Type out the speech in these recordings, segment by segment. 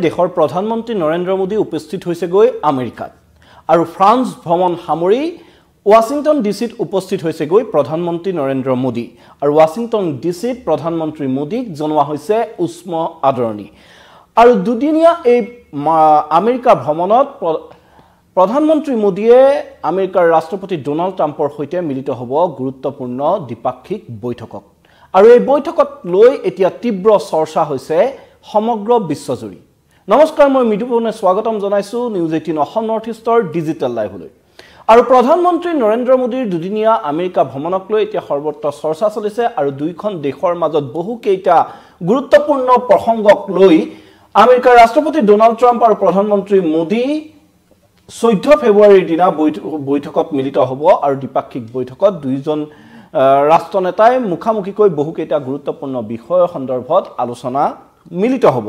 দেশৰ প্ৰধানমন্ত্ৰী নৰেন্দ্ৰ মোদী উপস্থিত হৈছে গৈ আমেৰিকাত আৰু ফ্ৰান্স ভ্ৰমণ সামৰি ৱাশ্বিংটন ডিচিত উপস্থিত হৈছে গৈ প্ৰধানমন্ত্ৰী নৰেন্দ্ৰ মোদী আৰু ৱাশ্বিংটন ডিচিত প্ৰধানমন্ত্ৰী মোদীক জনোৱা হৈছে উষ্ম আদৰণি আৰু দুদিনীয়া এই আমেৰিকা ভ্ৰমণত প্ৰধানমন্ত্ৰী মোদীয়ে আমেৰিকাৰ ৰাষ্ট্ৰপতি ডোনাল্ড ট্ৰাম্পৰ সৈতে মিলিত হ'ব গুৰুত্বপূৰ্ণ দ্বিপাক্ষিক বৈঠকত আৰু এই বৈঠকত লৈ এতিয়া তীব্ৰ চৰ্চা হৈছে সমগ্ৰ বিশ্বজুৰি। নমস্কাৰ, মই মৃদুপৱনে স্বাগতম জনাইছো নিউজ 18 অসম নৰ্থ ইষ্টৰ ডিজিটেল লাইভলৈ। আৰু প্ৰধানমন্ত্ৰী নৰেন্দ্ৰ মোদীৰ দুদিনীয়া আমেৰিকা ভ্ৰমণক লৈ এতিয়া সৰ্বত্ৰ চৰ্চা চলিছে আৰু দুইখন দেশৰ মাজত বহু কেইটা গুৰুত্বপূৰ্ণ প্ৰসংগক লৈ আমেৰিকাৰ ৰাষ্ট্ৰপতি ডোনাল্ড ট্ৰাম্প আৰু প্ৰধানমন্ত্ৰী মোদী 14 ফেব্ৰুৱাৰীৰ দিনা বৈঠকত মিলিত হ'ব আৰু দ্বিপাক্ষিক বৈঠকত দুইজন ৰাষ্ট্ৰনেতাই মুখামুখিকৈ বহু কেইটা গুৰুত্বপূৰ্ণ বিষয়ৰ সন্দৰ্ভত আলোচনা মিলিত হ'ব।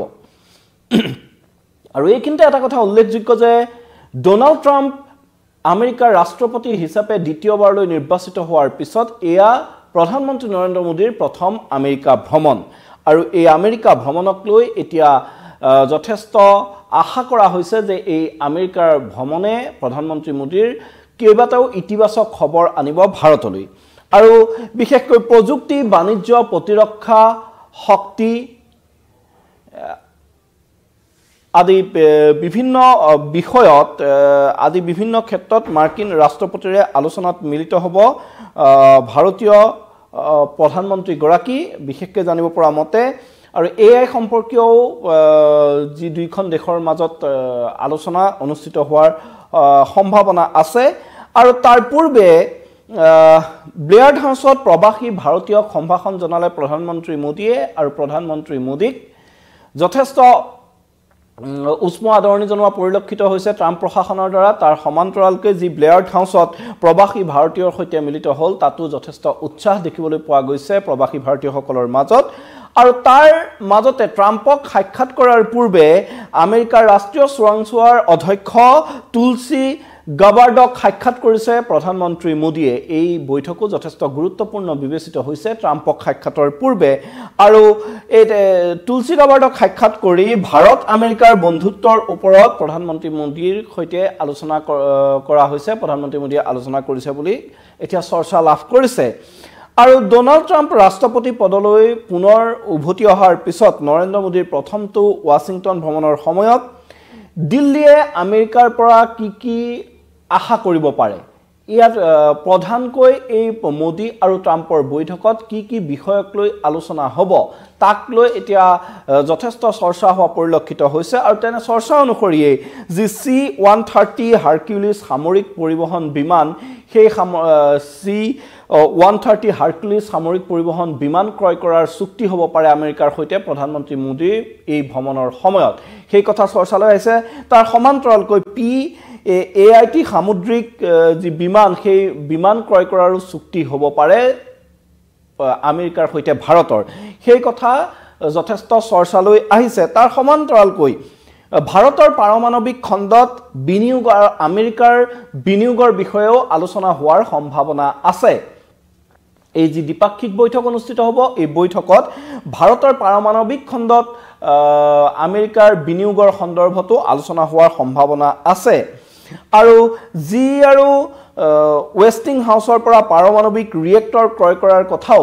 আৰু এইখিনিতে এটা কথা উল্লেখযোগ্য যে ডোনাল্ড ট্ৰাম্প আমেৰিকাৰ ৰাষ্ট্ৰপতি হিচাপে দ্বিতীয়বাৰলৈ নিৰ্বাচিত হোৱাৰ পিছত এয়া প্ৰধানমন্ত্ৰী নৰেন্দ্ৰ মোদীৰ প্ৰথম আমেৰিকা ভ্ৰমণ আৰু এই আমেৰিকা ভ্ৰমণক লৈ এতিয়া যথেষ্ট আশা কৰা হৈছে যে এই আমেৰিকাৰ ভ্ৰমণে প্ৰধানমন্ত্ৰী মোদীৰ কেইবাটাও ইতিবাচক খবৰ আনিব ভাৰতলৈ আৰু বিশেষকৈ প্ৰযুক্তি, বাণিজ্য, প্ৰতিৰক্ষা, শক্তি আদি বিভিন্ন বিষয়ত বিভিন্ন ক্ষেত্ৰত মাৰ্কিন ৰাষ্ট্ৰপতিৰে আলোচনাত মিলিত হ'ব ভাৰতীয় প্ৰধানমন্ত্ৰীগৰাকী বিশেষকৈ জানিব পৰা মতে আৰু AI সম্পৰ্কীয় যি দুইখন দেশৰ মাজত আলোচনা অনুষ্ঠিত হোৱাৰ সম্ভাৱনা আছে আৰু তাৰ পূৰ্বে ব্লেয়াৰ হাউচত প্ৰবাসী ভাৰতীয়ক সম্ভাষণ জনালে প্ৰধানমন্ত্ৰী মোদীয়ে আৰু প্ৰধানমন্ত্ৰী মোদীক যথেষ্ট উষ্ম আদৰণি জনোৱা পৰিলক্ষিত হৈছে ট্ৰাম্প প্ৰশাসনৰ দ্বাৰা। তাৰ সমান্তৰালকৈ যি ব্লেয়াৰ হাউচত প্ৰবাসী ভাৰতীয়ৰ সৈতে মিলিত হ'ল তাতো যথেষ্ট উৎসাহ দেখিবলৈ পোৱা গৈছে প্ৰবাসী ভাৰতীয়সকলৰ মাজত আৰু তাৰ মাজতে ট্ৰাম্পক সাক্ষাৎ কৰাৰ পূৰ্বে আমেৰিকাৰ ৰাষ্ট্ৰীয় চোৰাংচোৱাৰ অধ্যক্ষ তুলসী গাবাৰ্ডক সাক্ষাৎ কৰিছে প্ৰধানমন্ত্ৰী মোদীয়ে। এই বৈঠকো যথেষ্ট গুৰুত্বপূৰ্ণ বিবেচিত হৈছে ট্ৰাম্পক সাক্ষাতৰ পূৰ্বে আৰু এই তুলসী গাবাৰ্ডক সাক্ষাৎ কৰি ভাৰত আমেৰিকাৰ বন্ধুত্বৰ ওপৰত প্ৰধানমন্ত্ৰী মোদীৰ সৈতে আলোচনা কৰা হৈছে, প্ৰধানমন্ত্ৰী মোদীয়ে আলোচনা কৰিছে বুলি এতিয়া চৰ্চা লাভ কৰিছে। আৰু ডোনাল্ড ট্ৰাম্প ৰাষ্ট্ৰপতি পদলৈ পুনৰ উভতি অহাৰ পিছত নৰেন্দ্ৰ মোদীৰ প্ৰথমটো ৱাশ্বিংটন ভ্ৰমণৰ সময়ত দিল্লীয়ে আমেৰিকাৰ পৰা কি আশা কৰিব পাৰে, ইয়াত প্ৰধানকৈ এই মোদী আৰু ট্ৰাম্পৰ বৈঠকত কি বিষয়ক লৈ আলোচনা হ'ব তাক লৈ এতিয়া যথেষ্ট চৰ্চা হোৱা পৰিলক্ষিত হৈছে আৰু তেনে চৰ্চা অনুসৰিয়ে যি C-130 হাৰকিউলিছ সামৰিক পৰিবহণ বিমান সেই C-130 হাৰকিউলিছ সামৰিক পৰিবহণ বিমান ক্ৰয় কৰাৰ চুক্তি হ'ব পাৰে আমেৰিকাৰ সৈতে প্ৰধানমন্ত্ৰী মোদীৰ এই ভ্ৰমণৰ সময়ত, সেই কথা চৰ্চালৈ আহিছে। তাৰ সমান্তৰালকৈ AIT সামুদ্ৰিক যি বিমান সেই বিমান ক্ৰয় কৰাৰো চুক্তি হ'ব পাৰে আমেৰিকাৰ সৈতে ভাৰতৰ, সেই কথা যথেষ্ট চৰ্চালৈ আহিছে। তাৰ সমান্তৰালকৈ ভাৰতৰ পাৰমাণৱিক খণ্ডত বিনিয়োগ আৰু আমেৰিকাৰ বিনিয়োগৰ বিষয়েও আলোচনা হোৱাৰ সম্ভাৱনা আছে। এই যি দ্বিপাক্ষিক বৈঠক অনুষ্ঠিত হ'ব এই বৈঠকত ভাৰতৰ পাৰমাণৱিক খণ্ডত আমেৰিকাৰ বিনিয়োগৰ সন্দৰ্ভতো আলোচনা হোৱাৰ সম্ভাৱনা আছে আৰু যি আৰু ৱেষ্টিং হাউচৰ পৰা পাৰমাণৱিক ৰিয়েক্টৰ ক্ৰয় কৰাৰ কথাও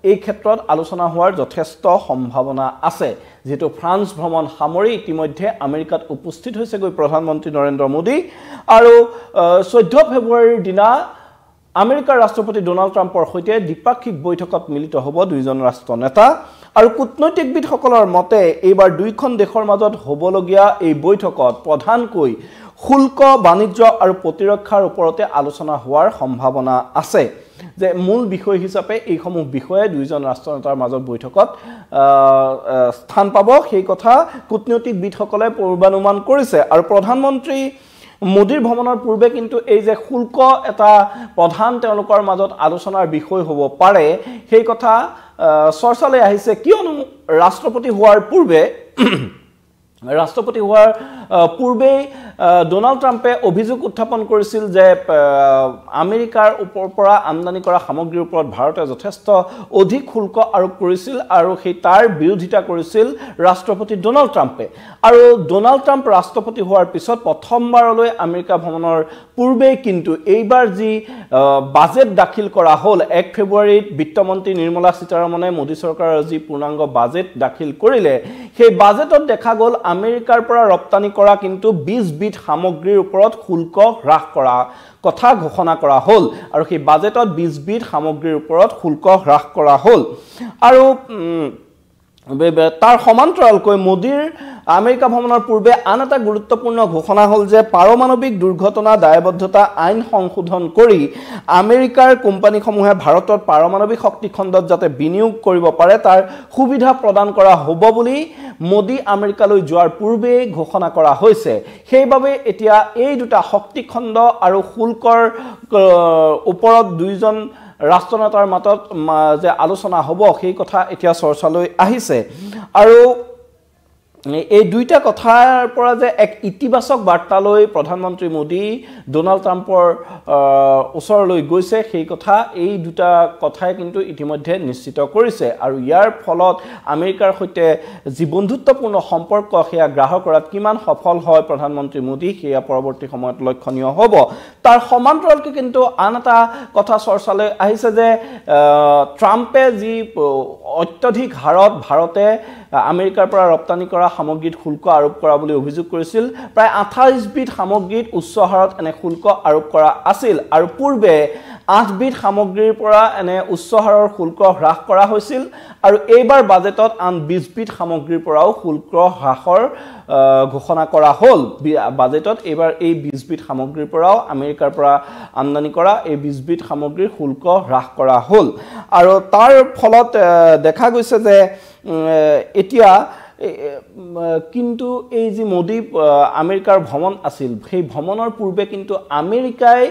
এই ক্ষেত্ৰত আলোচনা হোৱাৰ যথেষ্ট সম্ভাৱনা আছে। যেহেতু ফ্ৰান্স ভ্ৰমণ সামৰি ইতিমধ্যে আমেৰিকাত উপস্থিত হৈছেগৈ প্ৰধানমন্ত্ৰী নৰেন্দ্ৰ মোদী আৰু 14 ফেব্ৰুৱাৰীৰ দিনা আমেৰিকাৰ ৰাষ্ট্ৰপতি ডোনাল্ড ট্ৰাম্পৰ সৈতে দ্বিপাক্ষিক বৈঠকত মিলিত হ'ব দুইজন ৰাষ্ট্ৰনেতা আৰু কূটনৈতিকবিদসকলৰ মতে এইবাৰ দুইখন দেশৰ মাজত হ'বলগীয়া এই বৈঠকত প্ৰধানকৈ শুল্ক, বাণিজ্য আৰু প্ৰতিৰক্ষাৰ ওপৰতে আলোচনা হোৱাৰ সম্ভাৱনা আছে যে মূল বিষয় হিচাপে এইসমূহ বিষয়ে দুইজন ৰাষ্ট্ৰনেতাৰ মাজত বৈঠকত স্থান পাব, সেই কথা কূটনৈতিকবিদসকলে পূৰ্বানুমান কৰিছে। আৰু প্ৰধানমন্ত্ৰী মোদীৰ ভ্ৰমণৰ পূৰ্বে কিন্তু এই যে শুল্ক এটা প্ৰধান তেওঁলোকৰ মাজত আলোচনাৰ বিষয় হ'ব পাৰে সেই কথা চৰ্চালৈ আহিছে, কিয়নো ৰাষ্ট্ৰপতি হোৱাৰ পূৰ্বেই ডোনাল্ড ট্ৰাম্পে অভিযোগ উত্থাপন কৰিছিল যে আমেৰিকাৰ পৰা আমদানি কৰা সামগ্ৰীৰ ওপৰত ভাৰতে যথেষ্ট অধিক শুল্ক আৰোপ কৰিছিল আৰু সেই তাৰ বিৰোধিতা কৰিছিল ৰাষ্ট্ৰপতি ডোনাল্ড ট্ৰাম্পে আৰু ডোনাল্ড ট্ৰাম্প ৰাষ্ট্ৰপতি হোৱাৰ পিছত প্ৰথমবাৰলৈ আমেৰিকা ভ্ৰমণৰ পূৰ্বে কিন্তু এইবাৰ যি বাজেট দাখিল কৰা হ'ল 1 ফেব্ৰুৱাৰীত বিত্তমন্ত্ৰী নিৰ্মলা সীতাৰমণে মোদী চৰকাৰৰ যি পূৰ্ণাংগ বাজেট দাখিল কৰিলে সেই বাজেটত দেখা গ'ল আমেৰিকাৰ পৰা ৰপ্তানি কৰা কিন্তু 20 বিধ সামগ্ৰীৰ ওপৰত শুল্ক হ্ৰাস কৰা কথা ঘোষণা কৰা হ'ল আৰু সেই বাজেটত 20 বিধ সামগ্ৰীৰ ওপৰত শুল্ক হ্ৰাস কৰা হ'ল আৰু তাৰ সমান্তৰালকৈ মোদীৰ আমেৰিকা ভ্ৰমণৰ পূৰ্বে আন এটা গুৰুত্বপূৰ্ণ ঘোষণা হ'ল যে পাৰমাণৱিক দুৰ্ঘটনা দায়বদ্ধতা আইন সংশোধন কৰি আমেৰিকাৰ কোম্পানীসমূহে ভাৰতত পাৰমাণৱিক শক্তি খণ্ডত যাতে বিনিয়োগ কৰিব পাৰে তাৰ সুবিধা প্ৰদান কৰা হ'ব বুলি মোদী আমেৰিকালৈ যোৱাৰ পূৰ্বে ঘোষণা কৰা হৈছে সেইবাবে এতিয়া এই দুটা শক্তি খণ্ড আৰু শুল্কৰ ওপৰত দুইজন ৰাষ্ট্ৰনেতাৰ মাজত যে আলোচনা হ'ব সেই কথা এতিয়া চৰ্চালৈ আহিছে আৰু এই দুইটা কথাৰ পৰা যে এক ইতিবাচক বাৰ্তালৈ প্ৰধানমন্ত্ৰী মোদী ডোনাল্ড ট্ৰাম্পৰ ওচৰলৈ গৈছে সেই কথা এই দুটা কথাই কিন্তু ইতিমধ্যে নিশ্চিত কৰিছে আৰু ইয়াৰ ফলত আমেৰিকাৰ সৈতে যি বন্ধুত্বপূৰ্ণ সম্পৰ্ক সেয়া গ্ৰাহক কৰাত কিমান সফল হয় প্ৰধানমন্ত্ৰী মোদী সেয়া পৰৱৰ্তী সময়ত লক্ষণীয় হ'ব তাৰ সমান্তৰালকৈ কিন্তু আন এটা কথা চৰ্চালৈ আহিছে যে ট্ৰাম্পে যি অত্যধিক হাৰত ভাৰতে আমেৰিকাৰ পৰা ৰপ্তানি কৰা সামগ্ৰীত শুল্ক আৰোপ কৰা বুলি অভিযোগ কৰিছিল প্ৰায় 28 বিধ সামগ্ৰীত উচ্চ হাৰত এনে শুল্ক আৰোপ কৰা আছিল আৰু পূৰ্বে 8 বিধ সামগ্ৰীৰ পৰা এনে উচ্চ হাৰৰ শুল্ক হ্ৰাস কৰা হৈছিল আৰু এইবাৰ বাজেটত আন 20 বিধ সামগ্ৰীৰ পৰাও শুল্ক হ্ৰাসৰ ঘোষণা কৰা হ'ল বাজেটত এইবাৰ এই 20 বিধ সামগ্ৰীৰ পৰাও আমেৰিকাৰ পৰা আমদানি কৰা এই 20 বিধ সামগ্ৰীৰ শুল্ক হ্ৰাস কৰা হ'ল আৰু তাৰ ফলত দেখা গৈছে যে এতিয়া কিন্তু এই যে মোদী আমেৰিকাৰ ভ্ৰমণ আছিল সেই ভ্ৰমণৰ পূৰ্বে কিন্তু আমেৰিকাই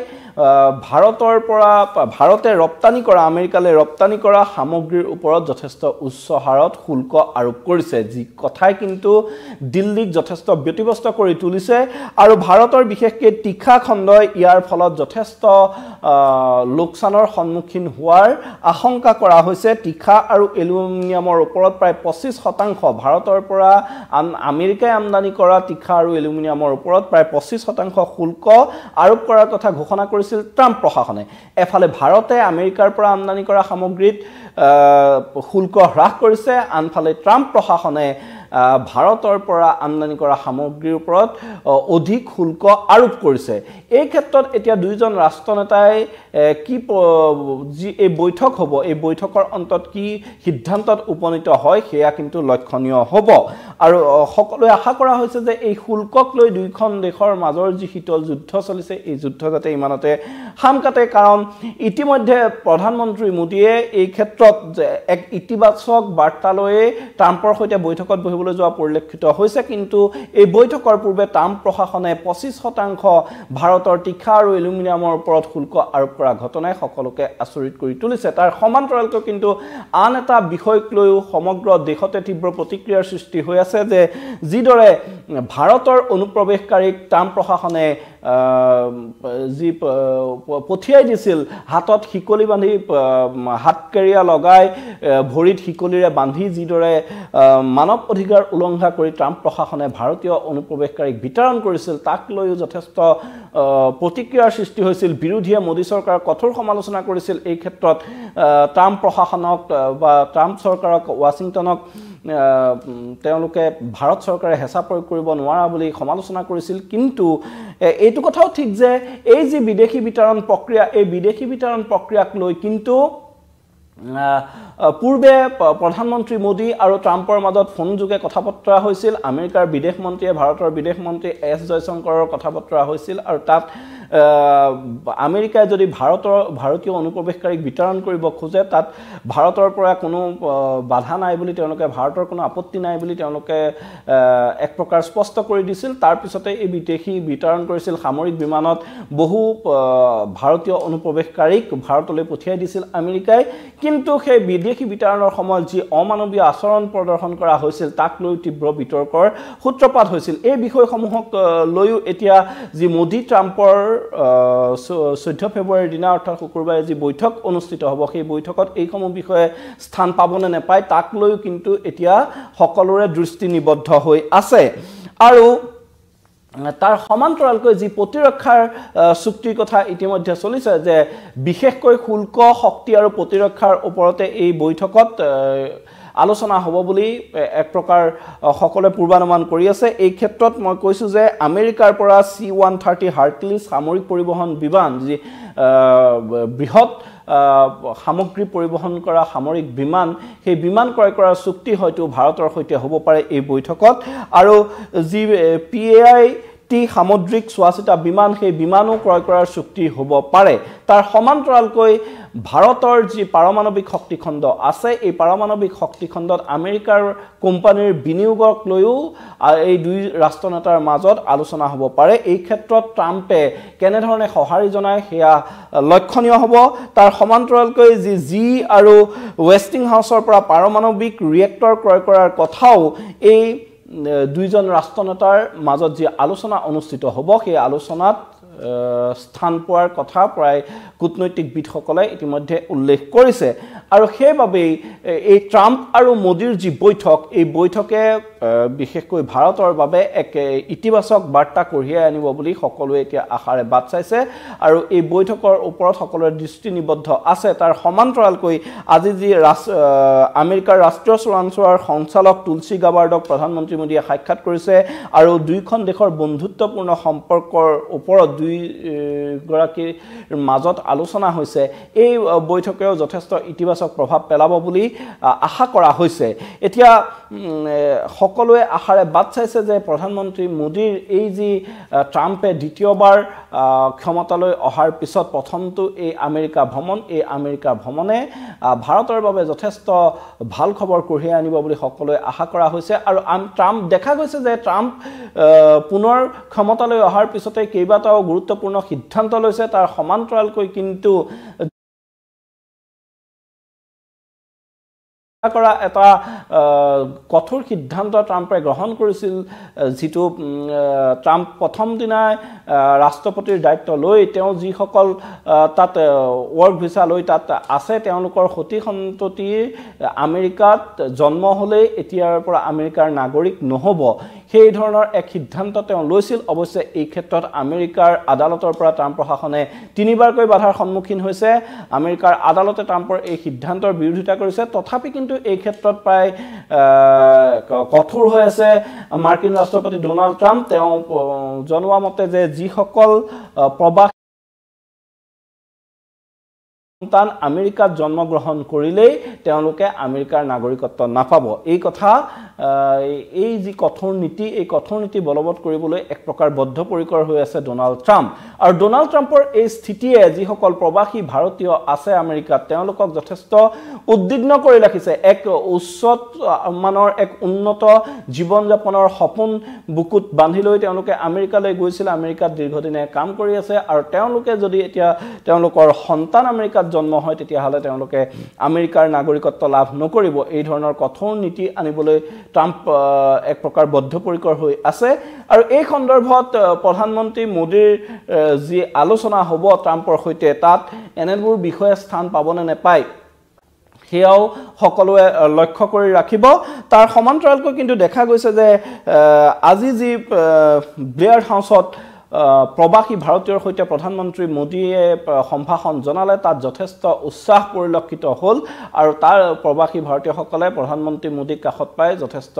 ভাৰতে ৰপ্তানি কৰা আমেৰিকালৈ ৰপ্তানি কৰা সামগ্ৰীৰ ওপৰত যথেষ্ট উচ্চ হাৰত শুল্ক আৰোপ কৰিছে যি কথাই কিন্তু দিল্লীক যথেষ্ট ব্যতিব্যস্ত কৰি তুলিছে আৰু ভাৰতৰ বিশেষকৈ তীখা খণ্ডই ইয়াৰ ফলত যথেষ্ট লোকচানৰ সন্মুখীন হোৱাৰ আশংকা কৰা হৈছে তীখা আৰু এলুমিনিয়ামৰ ওপৰত প্ৰায় 25% ভাৰতৰ পৰা আমেৰিকাই আমদানি কৰা তীখা আৰু এলুমিনিয়ামৰ ওপৰত প্ৰায় 25% শুল্ক আৰোপ কৰাৰ কথা ঘোষণা কৰিছিল ট্ৰাম্প প্ৰশাসনে এফালে ভাৰতে আমেৰিকাৰ পৰা আমদানি কৰা সামগ্ৰীত শুল্ক হ্ৰাস কৰিছে আনফালে ট্ৰাম্প প্ৰশাসনে ভাৰতৰ পৰা আমদানি কৰা সামগ্ৰীৰ ওপৰত অধিক শুল্ক আৰোপ কৰিছে এই ক্ষেত্ৰত এতিয়া দুইজন ৰাষ্ট্ৰনেতাই কি যি এই বৈঠক হ'ব এই বৈঠকৰ অন্তত কি সিদ্ধান্তত উপনীত হয় সেয়া কিন্তু লক্ষণীয় হ'ব আৰু সকলোৱে আশা কৰা হৈছে যে এই শুল্কক লৈ দুইখন দেশৰ মাজৰ যি শীতল যুদ্ধ চলিছে এই যুদ্ধ যাতে ইমানতে হাম কাটে কাৰণ ইতিমধ্যে প্ৰধানমন্ত্ৰী মোদীয়ে এই ক্ষেত্ৰত এক ইতিবাচক বাৰ্তালৈ ট্ৰাম্পৰ সৈতে বৈঠকত বহিবলৈ যোৱা পৰিলক্ষিত হৈছে কিন্তু এই বৈঠকৰ পূৰ্বে ট্ৰাম্প প্ৰশাসনে 25% ভাৰতৰ তীখা আৰু এলুমিনিয়ামৰ ওপৰত শুল্ক আৰোপ কৰা ঘটনাই সকলোকে আচৰিত কৰি তুলিছে তাৰ সমান্তৰালকৈ কিন্তু আন এটা বিষয়ক লৈও সমগ্ৰ দেশতে তীব্ৰ প্ৰতিক্ৰিয়াৰ সৃষ্টি হৈ আছে যে যিদৰে ভাৰতৰ অনুপ্ৰৱেশকাৰীক ট্ৰাম্প প্ৰশাসনে যি পঠিয়াই দিছিল হাতত শিকলি বান্ধি হাতকেৰিয়া লগাই ভৰিত শিকলিৰে বান্ধি যিদৰে মানৱ অধিকাৰ উলংঘা কৰি ট্ৰাম্প প্ৰশাসনে ভাৰতীয় অনুপ্ৰৱেশকাৰীক বিতৰণ কৰিছিল তাক লৈও যথেষ্ট প্ৰতিক্ৰিয়াৰ সৃষ্টি হৈছিল বিৰোধীয়ে মোদী চৰকাৰৰ কঠোৰ সমালোচনা কৰিছিল এই ক্ষেত্ৰত ট্ৰাম্প প্ৰশাসনক বা ট্ৰাম্প চৰকাৰক ৱাশ্বিংটনক তেওঁলোকে ভাৰত চৰকাৰে হেঁচা প্ৰয়োগ কৰিব নোৱাৰা বুলি সমালোচনা কৰিছিল কিন্তু এইটো কথাও ঠিক যে এই যে বিদেশী বিতৰণ প্ৰক্ৰিয়া এই বিদেশী বিতৰণ প্ৰক্ৰিয়াক লৈ কিন্তু পূৰ্বে প্ৰধানমন্ত্ৰী মোদী আৰু ট্ৰাম্পৰ মাজত ফোন যোগে কথা বতৰা হৈছিল আমেৰিকাৰ বিদেশ মন্ত্ৰীয়ে ভাৰতৰ বিদেশ মন্ত্ৰী এছ জয়শংকৰৰ কথা বতৰা হৈছিল আৰু তাত আমেৰিকাই যদি ভাৰতীয় অনুপ্ৰৱেশকাৰীক বিতৰণ কৰিব খোজে তাত ভাৰতৰ পৰা কোনো বাধা নাই বুলি তেওঁলোকে ভাৰতৰ কোনো আপত্তি নাই বুলি তেওঁলোকে এক প্ৰকাৰ স্পষ্ট কৰি দিছিল তাৰ পিছতে এই বিদেশী বিতৰণ কৰিছিল সামৰিক বিমানত বহু ভাৰতীয় অনুপ্ৰৱেশকাৰীক ভাৰতলৈ পঠিয়াই দিছিল আমেৰিকাই কিন্তু সেই বিদেশী বিতৰণৰ সময়ত যি অমানৱীয় আচৰণ প্ৰদৰ্শন কৰা হৈছিল তাক লৈ তীব্ৰ বিতৰ্কৰ সূত্ৰপাত হৈছিল এই বিষয়সমূহক লৈও এতিয়া যি মোদী ট্ৰাম্পৰ 14 ফেব্ৰুৱাৰীৰ দিনা অৰ্থাৎ শুকুৰবাৰে যি বৈঠক অনুষ্ঠিত হ'ব সেই বৈঠকত এইসমূহ বিষয়ে স্থান পাবনে নেপায় তাক লৈ কিন্তু এতিয়া সকলোৰে দৃষ্টি নিবদ্ধ হৈ আছে আৰু তাৰ সমান্তৰালকৈ যি প্ৰতিৰক্ষাৰ চুক্তিৰ কথা ইতিমধ্যে চলিছে যে বিশেষকৈ শুল্ক শক্তি আৰু প্ৰতিৰক্ষাৰ ওপৰতে এই বৈঠকত আলোচনা হ'ব বুলি এক প্ৰকাৰ সকলোৱে পূৰ্বানুমান কৰি আছে এই ক্ষেত্ৰত মই কৈছো যে আমেৰিকাৰ পৰা C-130 হাৰ্কিলিছ সামৰিক পৰিবহণ বিমান যি বৃহৎ সামগ্ৰী পৰিবহণ কৰা সামৰিক বিমান সেই বিমান ক্ৰয় কৰাৰ চুক্তি হয়তো ভাৰতৰ সৈতে হ'ব পাৰে এই বৈঠকত আৰু যি PAI-T সামুদ্ৰিক চোৱাচিতা বিমান সেই বিমানো ক্ৰয় কৰাৰ চুক্তি হ'ব পাৰে তাৰ সমান্তৰালকৈ ভাৰতৰ যি পাৰমাণৱিক শক্তি খণ্ড আছে এই পাৰমাণৱিক শক্তি খণ্ডত আমেৰিকাৰ কোম্পানীৰ বিনিয়োগক লৈও এই দুই ৰাষ্ট্ৰনেতাৰ মাজত আলোচনা হ'ব পাৰে এই ক্ষেত্ৰত ট্ৰাম্পে কেনে ধৰণে সঁহাৰি জনায় সেয়া লক্ষণীয় হ'ব তাৰ সমান্তৰালকৈ যি আৰু ৱেষ্টিংহাউছৰ পৰা পাৰমাণৱিক ৰিয়েক্টৰ ক্ৰয় কৰাৰ কথাও এই দুইজন ৰাষ্ট্ৰনেতাৰ মাজত যি আলোচনা অনুষ্ঠিত হ'ব সেই আলোচনাত স্থান পোৱাৰ কথা প্ৰায় কূটনৈতিক বিদসকলে ইতিমধ্যে উল্লেখ কৰিছে আৰু সেইবাবেই এই ট্ৰাম্প আৰু মোদীৰ যি বৈঠক এই বৈঠকে বিশেষকৈ ভাৰতৰ বাবে এক ইতিবাচক বাৰ্তা কঢ়িয়াই আনিব বুলি সকলোৱে এতিয়া আশাৰে বাট চাইছে আৰু এই বৈঠকৰ ওপৰত সকলোৰে দৃষ্টি নিবদ্ধ আছে তাৰ সমান্তৰালকৈ আজি যি আমেৰিকাৰ ৰাষ্ট্ৰীয় চোৰাংচোৱাৰ সঞ্চালক তুলসী গাবাৰ্ডক প্ৰধানমন্ত্ৰী মোদীয়ে সাক্ষাৎ কৰিছে আৰু দুইখন দেশৰ বন্ধুত্বপূৰ্ণ সম্পৰ্কৰ ওপৰত গৰাকীৰ মাজত আলোচনা হৈছে এই বৈঠকেও যথেষ্ট ইতিবাচক প্ৰভাৱ পেলাব বুলি আশা কৰা হৈছে এতিয়া সকলোৱে আশাৰে বাট চাইছে যে প্ৰধানমন্ত্ৰী মোদীৰ এই যি ট্ৰাম্পে দ্বিতীয়বাৰ ক্ষমতালৈ অহাৰ পিছত প্ৰথমটো এই আমেৰিকা ভ্ৰমণ এই আমেৰিকা ভ্ৰমণে ভাৰতৰ বাবে যথেষ্ট ভাল খবৰ কঢ়িয়াই আনিব বুলি সকলোৱে আশা কৰা হৈছে আৰু ট্ৰাম্প দেখা গৈছে যে ট্ৰাম্প পুনৰ ক্ষমতালৈ অহাৰ পিছতে কেইবাটাও গুৰুত্বপূৰ্ণ সিদ্ধান্ত লৈছে তাৰ সমান্তৰালকৈ কিন্তু কৰা এটা কঠোৰ সিদ্ধান্ত ট্ৰাম্পে গ্ৰহণ কৰিছিল যিটো ট্ৰাম্প প্ৰথম দিনাই ৰাষ্ট্ৰপতিৰ দায়িত্ব লৈ তেওঁ যিসকল তাত ৱৰ্ক ভিছা লৈ তাত আছে তেওঁলোকৰ সতি সন্ততি আমেৰিকাত জন্ম হ'লে এতিয়াৰ পৰা আমেৰিকাৰ নাগৰিক নহ'ব সেই ধৰণৰ এক সিদ্ধান্ত তেওঁ লৈছিল অৱশ্যে এই ক্ষেত্ৰত আমেৰিকাৰ আদালতৰ পৰা ট্ৰাম্প প্ৰশাসনে তিনিবাৰকৈ বাধাৰ সন্মুখীন হৈছে আমেৰিকাৰ আদালতে ট্ৰাম্পৰ এই সিদ্ধান্তৰ বিৰোধিতা কৰিছে তথাপি কিন্তু এই ক্ষেত্ৰত প্ৰায় কঠোৰ হৈ আছে মাৰ্কিন ৰাষ্ট্ৰপতি ডোনাল্ড ট্ৰাম্প তেওঁ জনোৱা মতে যে যিসকল প্ৰবাসী সন্তান আমেৰিকাত জন্মগ্ৰহণ কৰিলেই তেওঁলোকে আমেৰিকাৰ নাগৰিকত্ব নাপাব এই কথা এই যি কঠোৰ নীতি বলবৎ কৰিবলৈ এক প্ৰকাৰ বদ্ধপৰিকৰ হৈ আছে ডোনাল্ড ট্ৰাম্প আৰু ডোনাল্ড ট্ৰাম্পৰ এই স্থিতিয়ে যিসকল প্ৰবাসী ভাৰতীয় আছে আমেৰিকাত তেওঁলোকক যথেষ্ট উদ্বিগ্ন কৰি ৰাখিছে এক উচ্চ মানৰ এক উন্নত জীৱন যাপনৰ সপোন বুকুত বান্ধি লৈ তেওঁলোকে আমেৰিকালৈ গৈছিল আমেৰিকাত দীৰ্ঘদিনে কাম কৰি আছে আৰু তেওঁলোকে যদি এতিয়া তেওঁলোকৰ সন্তান আমেৰিকাত জন্ম হয় তেতিয়াহ'লে তেওঁলোকে আমেৰিকাৰ নাগৰিকত্ব লাভ নকৰিব এই ধৰণৰ কঠোৰ নীতি আনিবলৈ ট্ৰাম্প এক প্ৰকাৰ বদ্ধপৰিকৰ হৈ আছে আৰু এই সন্দৰ্ভত প্ৰধানমন্ত্ৰী মোদীৰ যি আলোচনা হ'ব ট্ৰাম্পৰ সৈতে তাত এনেবোৰ বিষয়ে স্থান পাবনে নেপায় সেয়াও সকলোৱে লক্ষ্য কৰি ৰাখিব তাৰ সমান্তৰালকৈ কিন্তু দেখা গৈছে যে আজি যি ব্লেয়াৰ হাউছত প্ৰবাসী ভাৰতীয়ৰ সৈতে প্ৰধানমন্ত্ৰী মোদীয়ে সম্ভাষণ জনালে তাত যথেষ্ট উৎসাহ পৰিলক্ষিত হ'ল আৰু তাৰ প্ৰবাসী ভাৰতীয়সকলে প্ৰধানমন্ত্ৰী মোদীক কাষত পাই যথেষ্ট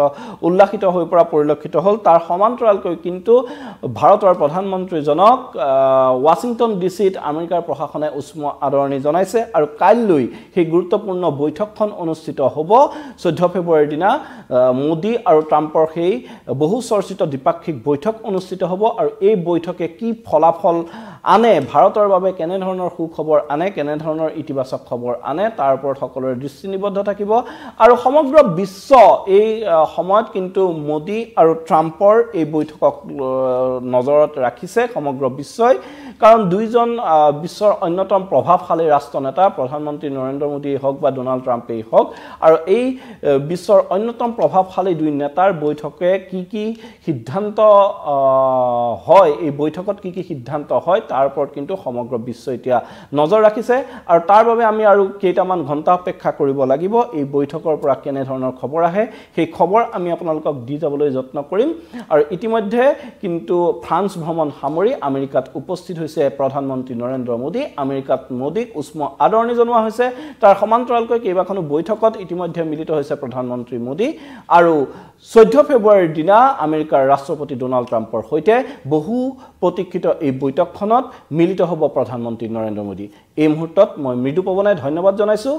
উল্লাসিত হৈ পৰা পৰিলক্ষিত হ'ল তাৰ সমান্তৰালকৈ কিন্তু ভাৰতৰ প্ৰধানমন্ত্ৰীজনক ৱাশ্বিংটন ডিচিত আমেৰিকাৰ প্ৰশাসনে উষ্ম আদৰণি জনাইছে আৰু কাইলৈ সেই গুৰুত্বপূৰ্ণ বৈঠকখন অনুষ্ঠিত হ'ব 14 ফেব্ৰুৱাৰীৰ দিনা মোদী আৰু ট্ৰাম্পৰ সেই বহু চৰ্চিত দ্বিপাক্ষিক বৈঠক অনুষ্ঠিত হ'ব আৰু এই বৈঠকে কি ফলাফল আনে ভাৰতৰ বাবে কেনে ধৰণৰ সুখবৰ আনে কেনে ধৰণৰ ইতিবাচক খবৰ আনে তাৰ ওপৰত সকলোৰে দৃষ্টি নিবদ্ধ থাকিব আৰু সমগ্ৰ বিশ্ব এই সময়ত কিন্তু মোদী আৰু ট্ৰাম্পৰ এই বৈঠকক নজৰত ৰাখিছে সমগ্ৰ বিশ্বই কাৰণ দুইজন বিশ্বৰ অন্যতম প্ৰভাৱশালী ৰাষ্ট্ৰনেতা প্ৰধানমন্ত্ৰী নৰেন্দ্ৰ মোদী হওক বা ডোনাল্ড ট্ৰাম্পেই হওক আৰু এই বিশ্বৰ অন্যতম প্ৰভাৱশালী দুই নেতাৰ বৈঠকে কি সিদ্ধান্ত হয় এই বৈঠকত কি সিদ্ধান্ত হয় তাৰ ওপৰত কিন্তু সমগ্ৰ বিশ্ব এতিয়া নজৰ ৰাখিছে আৰু তাৰ বাবে আমি আৰু কেইটামান ঘণ্টা অপেক্ষা কৰিব লাগিব এই বৈঠকৰ পৰা কেনে ধৰণৰ খবৰ আহে সেই খবৰ আমি আপোনালোকক দি যাবলৈ যত্ন কৰিম আৰু ইতিমধ্যে কিন্তু ফ্ৰান্স ভ্ৰমণ সামৰি আমেৰিকাত উপস্থিত হৈছে প্ৰধানমন্ত্ৰী নৰেন্দ্ৰ মোদী আমেৰিকাত মোদীক উষ্ম আদৰণি জনোৱা হৈছে তাৰ সমান্তৰালকৈ কেইবাখনো বৈঠকত ইতিমধ্যে মিলিত হৈছে প্ৰধানমন্ত্ৰী মোদী আৰু 14 ফেব্ৰুৱাৰীৰ দিনা আমেৰিকাৰ ৰাষ্ট্ৰপতি ডোনাল্ড ট্ৰাম্পৰ সৈতে বহু প্ৰতীক্ষিত এই বৈঠকখনত মিলিত হ'ব প্ৰধানমন্ত্ৰী নৰেন্দ্ৰ মোদী এই মুহূৰ্তত মই মৃদু পৱনে ধন্যবাদ জনাইছো